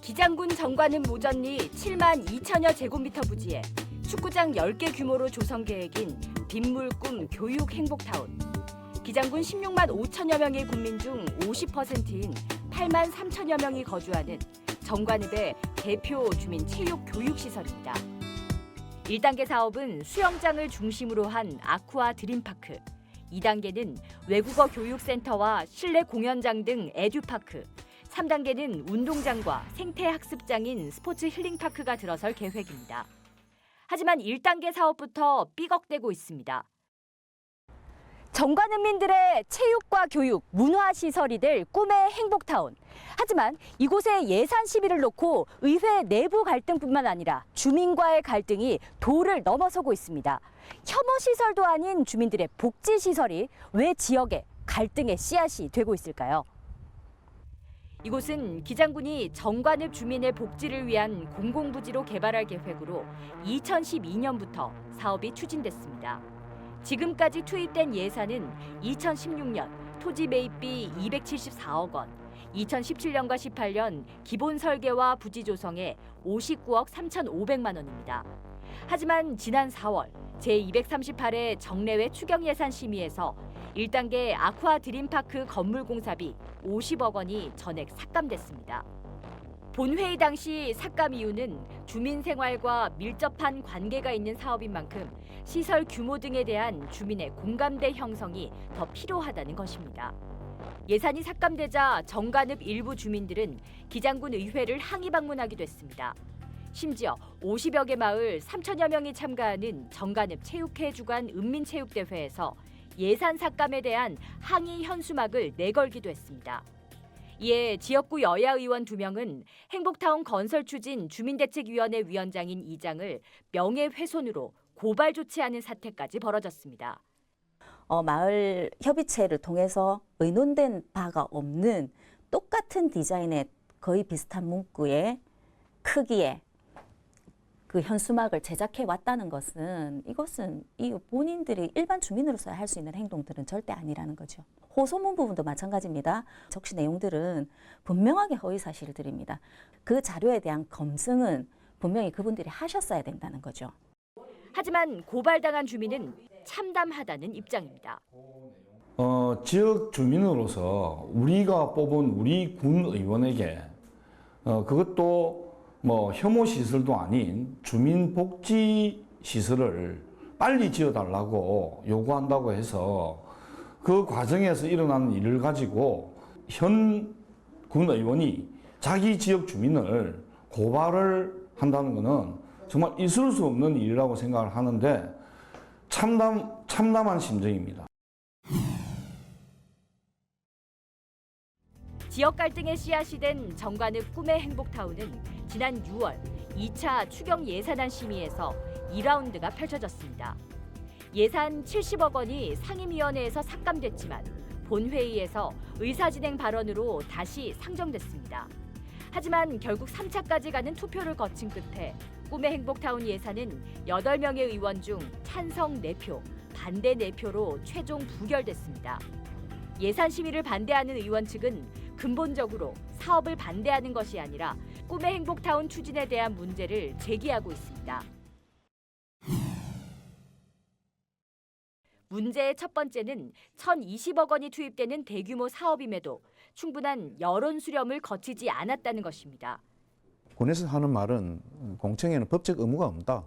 기장군 정관읍 모전리 7만 2천여 제곱미터 부지에 축구장 10개 규모로 조성 계획인 빗물 꿈 교육 행복타운. 기장군 16만 5천여 명의 국민 중 50%인 8만 3천여 명이 거주하는 정관읍의 대표 주민 체육 교육 시설입니다. 1단계 사업은 수영장을 중심으로 한 아쿠아 드림파크, 2단계는 외국어 교육센터와 실내 공연장 등 에듀파크, 3단계는 운동장과 생태학습장인 스포츠 힐링파크가 들어설 계획입니다. 하지만 1단계 사업부터 삐걱대고 있습니다. 정관읍민들의 체육과 교육, 문화시설이 될 꿈의 행복타운. 하지만 이곳에 예산 시비를 놓고 의회 내부 갈등뿐만 아니라 주민과의 갈등이 도를 넘어서고 있습니다. 혐오시설도 아닌 주민들의 복지시설이 왜 지역의 갈등의 씨앗이 되고 있을까요? 이곳은 기장군이 정관읍 주민의 복지를 위한 공공부지로 개발할 계획으로 2012년부터 사업이 추진됐습니다. 지금까지 투입된 예산은 2016년 토지 매입비 274억 원, 2017년과 18년 기본 설계와 부지 조성에 59억 3,500만 원입니다. 하지만 지난 4월 제238회 정례회 추경 예산 심의에서 1단계 아쿠아 드림파크 건물 공사비 50억 원이 전액 삭감됐습니다. 본회의 당시 삭감 이유는 주민 생활과 밀접한 관계가 있는 사업인 만큼 시설 규모 등에 대한 주민의 공감대 형성이 더 필요하다는 것입니다. 예산이 삭감되자 정관읍 일부 주민들은 기장군 의회를 항의 방문하기도 했습니다. 심지어 50여 개 마을 3천여 명이 참가하는 정관읍 체육회 주관 읍민체육대회에서 예산 삭감에 대한 항의 현수막을 내걸기도 했습니다. 이에 지역구 여야 의원 2명은 행복타운 건설 추진 주민대책위원회 위원장인 이장을 명예훼손으로 고발 조치하는 사태까지 벌어졌습니다. 마을 협의체를 통해서 의논된 바가 없는 똑같은 디자인의 거의 비슷한 문구의 크기에 그 현수막을 제작해 왔다는 것은 이것은 이 본인들이 일반 주민으로서 할 수 있는 행동들은 절대 아니라는 거죠. 호소문 부분도 마찬가지입니다. 적시 내용들은 분명하게 허위 사실들입니다. 그 자료에 대한 검증은 분명히 그분들이 하셨어야 된다는 거죠. 하지만 고발당한 주민은 참담하다는 입장입니다. 지역 주민으로서 우리가 뽑은 우리 군 의원에게 그것도 혐오 시설도 아닌 주민 복지 시설을 빨리 지어달라고 요구한다고 해서 그 과정에서 일어나는 일을 가지고 현 군 의원이 자기 지역 주민을 고발을 한다는 것은 정말 있을 수 없는 일이라고 생각을 하는데 참담한 심정입니다. 지역 갈등의 씨앗이 된 정관읍 꿈의 행복타운은 지난 6월 2차 추경 예산안 심의에서 2라운드가 펼쳐졌습니다. 예산 70억 원이 상임위원회에서 삭감됐지만 본회의에서 의사진행 발언으로 다시 상정됐습니다. 하지만 결국 3차까지 가는 투표를 거친 끝에 꿈의 행복타운 예산은 8명의 의원 중 찬성 4표, 반대 4표로 최종 부결됐습니다. 예산 심의를 반대하는 의원 측은 근본적으로 사업을 반대하는 것이 아니라 꿈의 행복타운 추진에 대한 문제를 제기하고 있습니다. 문제의 첫 번째는 1,020억 원이 투입되는 대규모 사업임에도 충분한 여론 수렴을 거치지 않았다는 것입니다. 군에서 하는 말은 공청회는 법적 의무가 없다.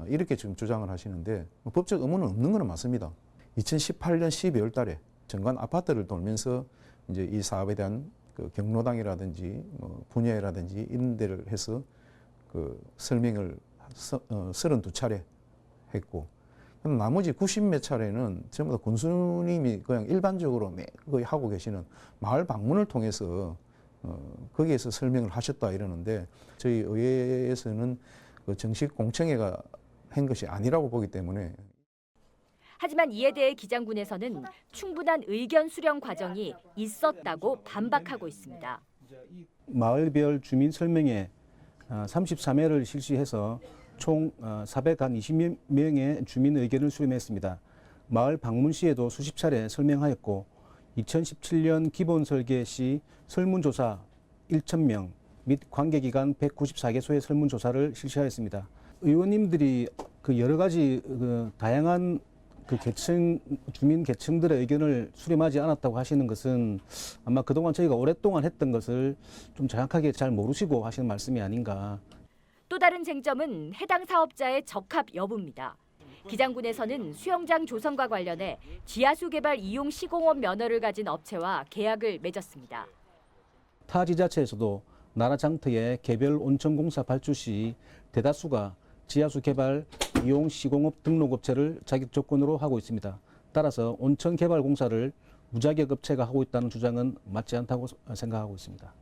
이렇게 지금 주장을 하시는데 법적 의무는 없는 건 맞습니다. 2018년 12월 달에 정관 아파트를 돌면서 이제 이 사업에 대한 그 경로당이라든지 분야라든지 이런 데를 해서 그 설명을 32차례 했고 나머지 90몇 차례는 전부 다 군수님이 그냥 일반적으로 거의 하고 계시는 마을 방문을 통해서 거기에서 설명을 하셨다 이러는데 저희 의회에서는 그 정식 공청회가 한 것이 아니라고 보기 때문에. 하지만 이에 대해 기장군에서는 충분한 의견 수렴 과정이 있었다고 반박하고 있습니다. 마을별 주민 설명회 33회를 실시해서 총 420명의 주민 의견을 수렴했습니다. 마을 방문 시에도 수십 차례 설명하였고 2017년 기본 설계 시 설문조사 1,000명, 및 관계기관 194개소의 설문조사를 실시하였습니다. 의원님들이 그 여러 가지 그 다양한 그 주민 계층들의 의견을 수렴하지 않았다고 하시는 것은 아마 그동안 저희가 오랫동안 했던 것을 좀 정확하게 잘 모르시고 하시는 말씀이 아닌가. 또 다른 쟁점은 해당 사업자의 적합 여부입니다. 기장군에서는 수영장 조성과 관련해 지하수 개발 이용 시공업 면허를 가진 업체와 계약을 맺었습니다. 타 지자체에서도 나라 장터의 개별 온천공사 발주 시 대다수가 지하수 개발 이용 시공업 등록업체를 자격 조건으로 하고 있습니다. 따라서 온천 개발 공사를 무자격 업체가 하고 있다는 주장은 맞지 않다고 생각하고 있습니다.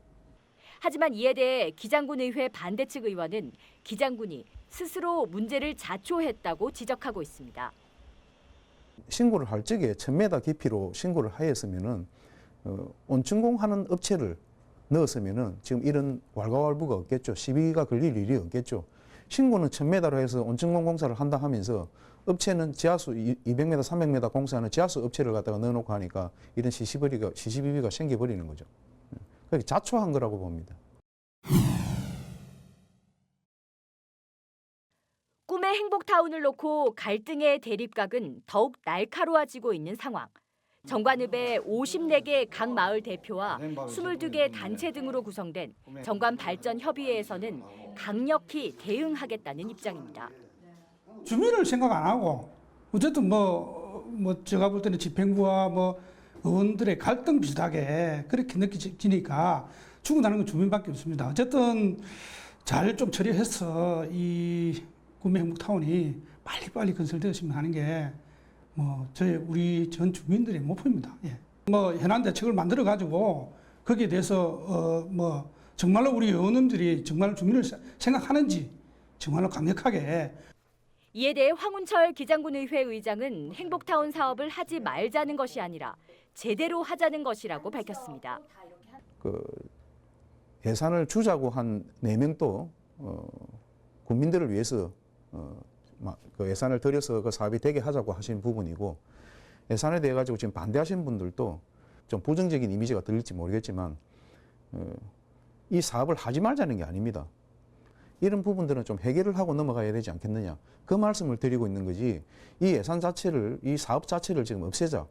하지만 이에 대해 기장군 의회 반대 측 의원은 기장군이 스스로 문제를 자초했다고 지적하고 있습니다. 신고를 할 적에 1000m 깊이로 신고를 하였으면은 온천공 하는 업체를 넣었으면은 지금 이런 왈가왈부가 없겠죠. 시비가 걸릴 일이 없겠죠. 신고는 1000m로 해서 온천공 공사를 한다 하면서 업체는 지하수 200m, 300m 공사하는 지하수 업체를 갖다가 넣어놓고 하니까 이런 시시비비가 생겨버리는 거죠. 그렇게 자초한 거라고 봅니다. 꿈의 행복타운을 놓고 갈등의 대립각은 더욱 날카로워지고 있는 상황. 정관읍의 54개 각 마을 대표와 22개 단체 등으로 구성된 정관발전협의회에서는 강력히 대응하겠다는 입장입니다. 주민을 생각 안 하고 어쨌든 제가 볼 때는 집행부와 의원들의 갈등 비슷하게 그렇게 느껴지니까 죽어나는 건 주민밖에 없습니다. 어쨌든 잘 좀 처리해서 이 꿈의 행복타운이 빨리빨리 건설되었으면 하는 게 우리 전 주민들의 목표입니다. 예. 현안 대책을 만들어 가지고 거기에 대해서 정말로 우리 의원님들이 정말 주민을 생각하는지 정말로 강력하게. 이에 대해 황운철 기장군 의회 의장은 행복타운 사업을 하지 말자는 것이 아니라 제대로 하자는 것이라고 밝혔습니다. 예산을 주자고 한 4명도 국민들을 위해서 그 예산을 들여서 그 사업이 되게 하자고 하신 부분이고, 예산에 대해 가지고 지금 반대하시는 분들도 좀 부정적인 이미지가 들릴지 모르겠지만 이 사업을 하지 말자는 게 아닙니다. 이런 부분들은 좀 해결을 하고 넘어가야 되지 않겠느냐, 그 말씀을 드리고 있는 거지, 이 예산 자체를, 이 사업 자체를 지금 없애자,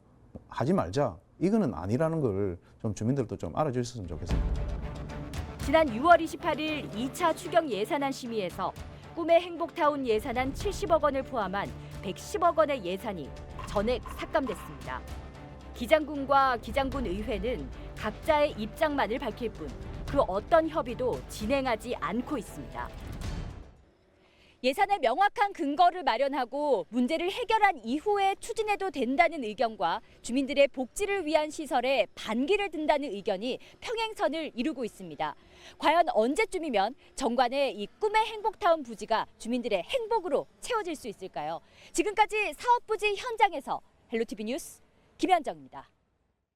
하지 말자, 이거는 아니라는 걸 좀 주민들도 좀 알아주셨으면 좋겠습니다. 지난 6월 28일 2차 추경 예산안 심의에서 꿈의 행복타운 예산안 70억 원을 포함한 110억 원의 예산이 전액 삭감됐습니다. 기장군과 기장군 의회는 각자의 입장만을 밝힐 뿐 그 어떤 협의도 진행하지 않고 있습니다. 예산의 명확한 근거를 마련하고 문제를 해결한 이후에 추진해도 된다는 의견과 주민들의 복지를 위한 시설에 반기를 든다는 의견이 평행선을 이루고 있습니다. 과연 언제쯤이면 정관의 이 꿈의 행복타운 부지가 주민들의 행복으로 채워질 수 있을까요? 지금까지 사업 부지 현장에서 헬로티비 뉴스 김현정입니다.